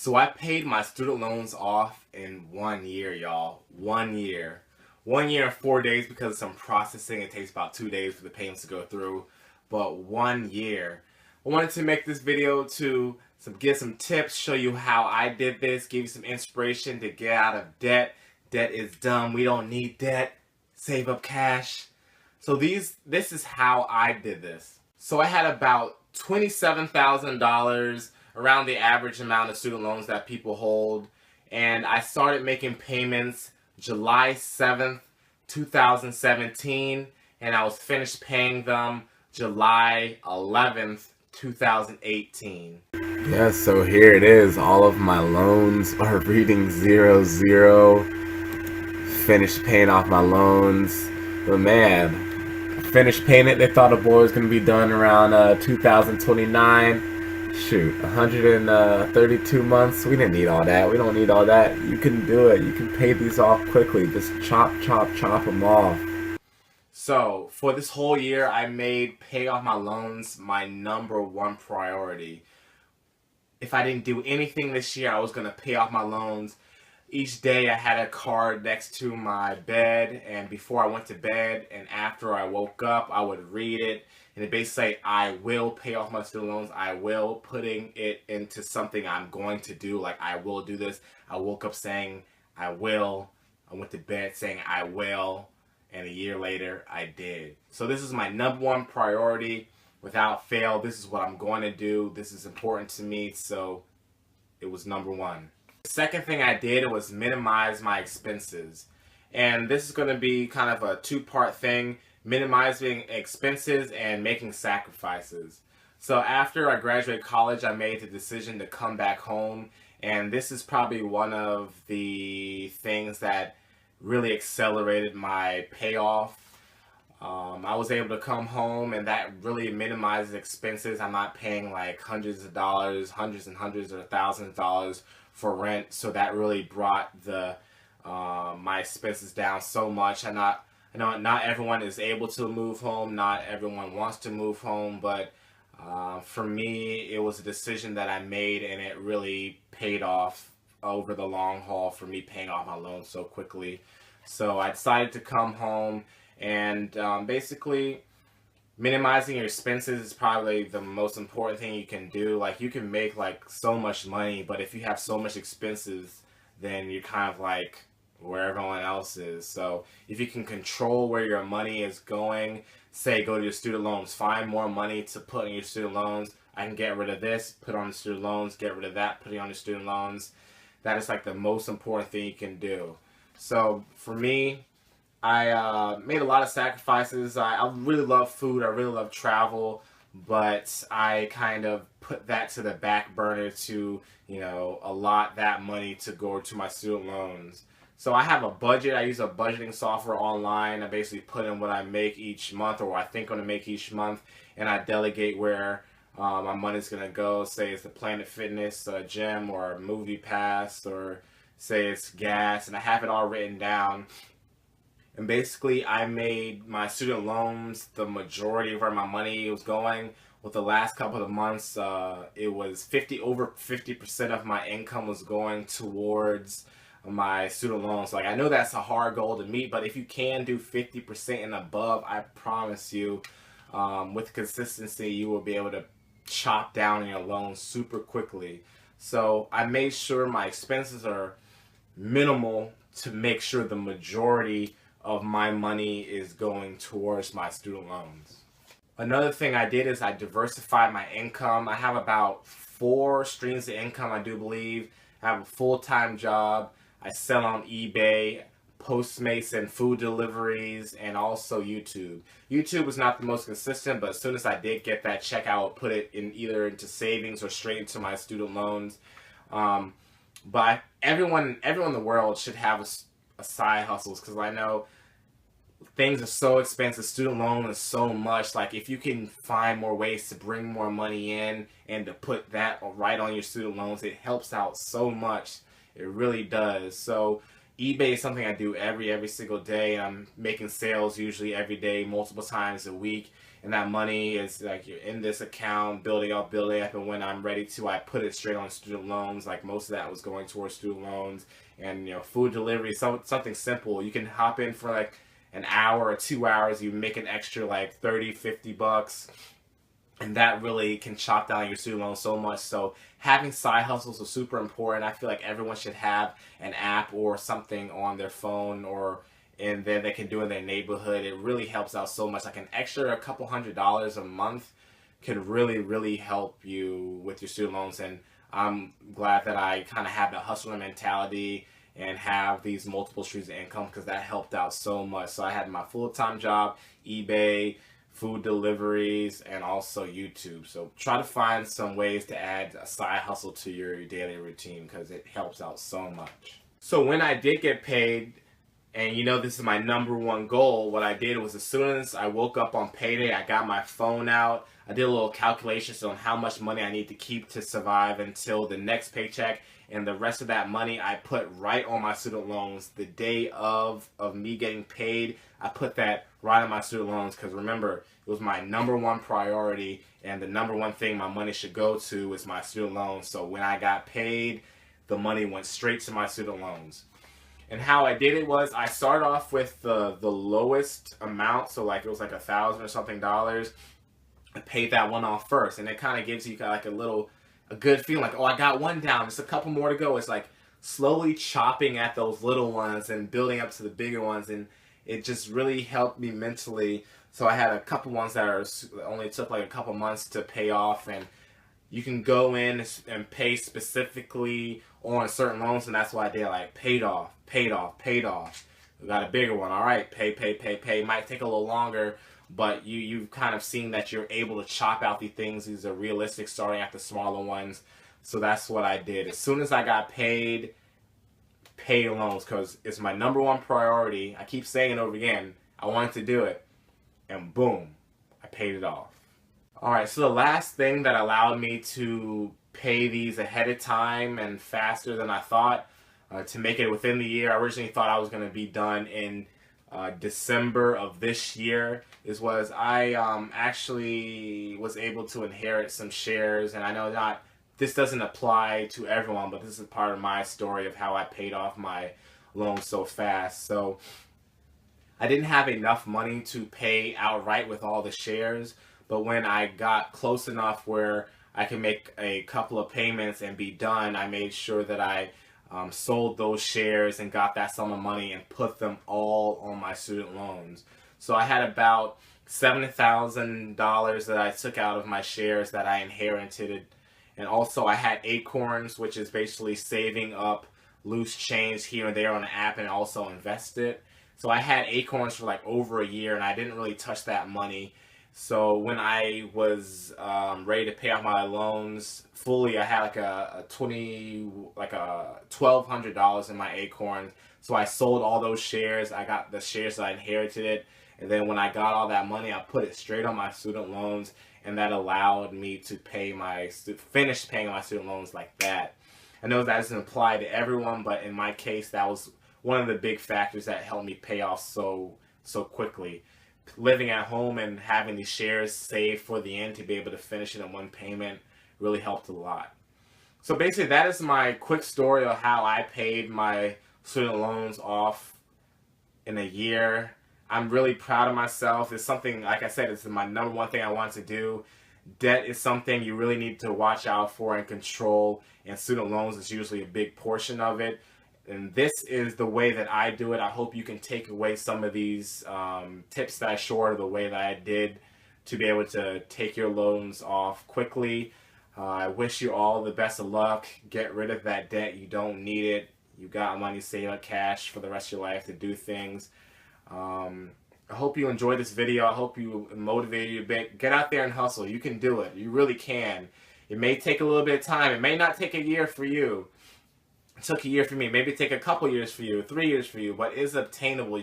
So I paid my student loans off in 1 year, y'all. 1 year. 1 year and 4 days because of some processing. It takes about 2 days for the payments to go through. But 1 year. I wanted to make this video to give some tips, show you how I did this, give you some inspiration to get out of debt. Debt is dumb. We don't need debt. Save up cash. So this is how I did this. So I had about $27,000, around the average amount of student loans that people hold, and I started making payments July 7th, 2017, and I was finished paying them July 11th, 2018. Yeah, so here it is. All of my loans are reading 00. Finished paying off my loans. But man, finished paying it. They thought the boy was going to be done around 2029. Shoot, 132 months. We didn't need all that. We don't need all that. You can do it. You can pay these off quickly. Just chop them off. So, for this whole year, I made paying off my loans my #1 priority. If I didn't do anything this year, I was going to pay off my loans. Each day I had a card next to my bed, and before I went to bed and after I woke up, I would read it, and it basically say, I will pay off my student loans. I will, putting it into something I'm going to do, like I will do this. I woke up saying I will. I went to bed saying I will, and a year later I did. So this is my #1 priority. Without fail, this is what I'm going to do. This is important to me, so it was #1. The second thing I did was minimize my expenses. And this is going to be kind of a two-part thing, minimizing expenses and making sacrifices. So after I graduated college, I made the decision to come back home. And this is probably one of the things that really accelerated my payoff. I was able to come home, and that really minimizes expenses. I'm not paying like hundreds of dollars, hundreds and hundreds or thousands of dollars for rent. So that really brought the my expenses down so much. I know not everyone is able to move home. Not everyone wants to move home, but for me, it was a decision that I made, and it really paid off over the long haul for me paying off my loans so quickly. So I decided to come home. And basically, minimizing your expenses is probably the most important thing you can do. Like, you can make like so much money, but if you have so much expenses, then you're kind of like where everyone else is. So if you can control where your money is going, say go to your student loans, find more money to put in your student loans. I can get rid of this, put on the student loans, get rid of that, put it on the student loans. That is like the most important thing you can do. So for me, I made a lot of sacrifices. I really love food. I really love travel, but I kind of put that to the back burner to, allot that money to go to my student loans. So I have a budget. I use a budgeting software online. I basically put in what I make each month, or what I think I'm going to make each month, and I delegate where my money's going to go. Say it's the Planet Fitness gym, or Movie Pass, or say it's gas, and I have it all written down. And basically, I made my student loans the majority of where my money was going. With the last couple of months, it was over 50% of my income was going towards my student loans. Like, I know that's a hard goal to meet, but if you can do 50% and above, I promise you, with consistency, you will be able to chop down your loans super quickly. So I made sure my expenses are minimal to make sure the majority of my money is going towards my student loans. Another thing I did is I diversified my income. I have about 4 streams of income, I do believe. I have a full-time job. I sell on eBay, Postmates, and food deliveries, and also YouTube. YouTube was not the most consistent, but as soon as I did get that check, I would put it in either into savings or straight into my student loans. But everyone in the world should have a side hustles, because I know things are so expensive. Student loan is so much. Like, if you can find more ways to bring more money in and to put that right on your student loans, it helps out so much. It really does. So eBay is something I do every single day. I'm making sales usually every day, multiple times a week, and that money is like in this account, building up, and when I'm ready to, I put it straight on student loans. Like most of that was going towards student loans, and food delivery, something simple. You can hop in for like an hour or 2 hours, you make an extra like 30, $50. And that really can chop down your student loan so much. So having side hustles is super important. I feel like everyone should have an app or something on their phone or and then they can do in their neighborhood. It really helps out so much. Like an extra couple $100s a month could really help you with your student loans. And I'm glad that I kind of have the hustler mentality and have these multiple streams of income because that helped out so much. So I had my full-time job, eBay, food deliveries, and also YouTube. So try to find some ways to add a side hustle to your daily routine because it helps out so much. So when I did get paid, and this is my #1 goal, what I did was as soon as I woke up on payday, I got my phone out. I did a little calculations on how much money I need to keep to survive until the next paycheck. And the rest of that money I put right on my student loans. The day of me getting paid, I put that right on my student loans because remember, it was my #1 priority and the #1 thing my money should go to is my student loans. So when I got paid, the money went straight to my student loans. And how I did it was I started off with the lowest amount, so like it was like $1,000 or something dollars. I paid that one off first, and it kind of gives you like a good feeling, like, oh, I got one down, just a couple more to go. It's like slowly chopping at those little ones and building up to the bigger ones, and it just really helped me mentally. So I had a couple ones that only took like a couple months to pay off, and you can go in and pay specifically on certain loans, and that's why I did like paid off. We got a bigger one, all right, pay. Might take a little longer, but you've kind of seen that you're able to chop out these things. These are realistic, starting at the smaller ones. So that's what I did. As soon as I got paid, pay your loans because it's my #1 priority. I keep saying it over again. I wanted to do it, and boom, I paid it off. All right, so the last thing that allowed me to pay these ahead of time and faster than I thought, to make it within the year. I originally thought I was going to be done in December of this year, was I actually was able to inherit some shares, and I know this doesn't apply to everyone, but this is part of my story of how I paid off my loan so fast. So I didn't have enough money to pay outright with all the shares, but when I got close enough where I can make a couple of payments and be done, I made sure that I sold those shares and got that sum of money and put them all on my student loans. So I had about $70,000 that I took out of my shares that I inherited. And also I had Acorns, which is basically saving up loose change here and there on the app and also invest it. So I had Acorns for like over a year and I didn't really touch that money. So when I was ready to pay off my loans fully, I had like $1,200 in my Acorns. So I sold all those shares. I got the shares that I inherited, and then when I got all that money, I put it straight on my student loans, and that allowed me to finish paying my student loans like that. I know that doesn't apply to everyone, but in my case, that was one of the big factors that helped me pay off so quickly. Living at home and having these shares saved for the end to be able to finish it in one payment really helped a lot. So basically that is my quick story of how I paid my student loans off in a year. I'm really proud of myself. It's something, like I said, it's my #1 thing I want to do. Debt is something you really need to watch out for and control, and student loans is usually a big portion of it. And this is the way that I do it. I hope you can take away some of these tips that I showed the way that I did to be able to take your loans off quickly. I wish you all the best of luck. Get rid of that debt. You don't need it. You got money saved up cash for the rest of your life to do things. I hope you enjoyed this video. I hope you motivated you a bit. Get out there and hustle. You can do it. You really can. It may take a little bit of time. It may not take a year for you. It took a year for me. Maybe take a couple years for you, 3 years for you, but it's obtainable.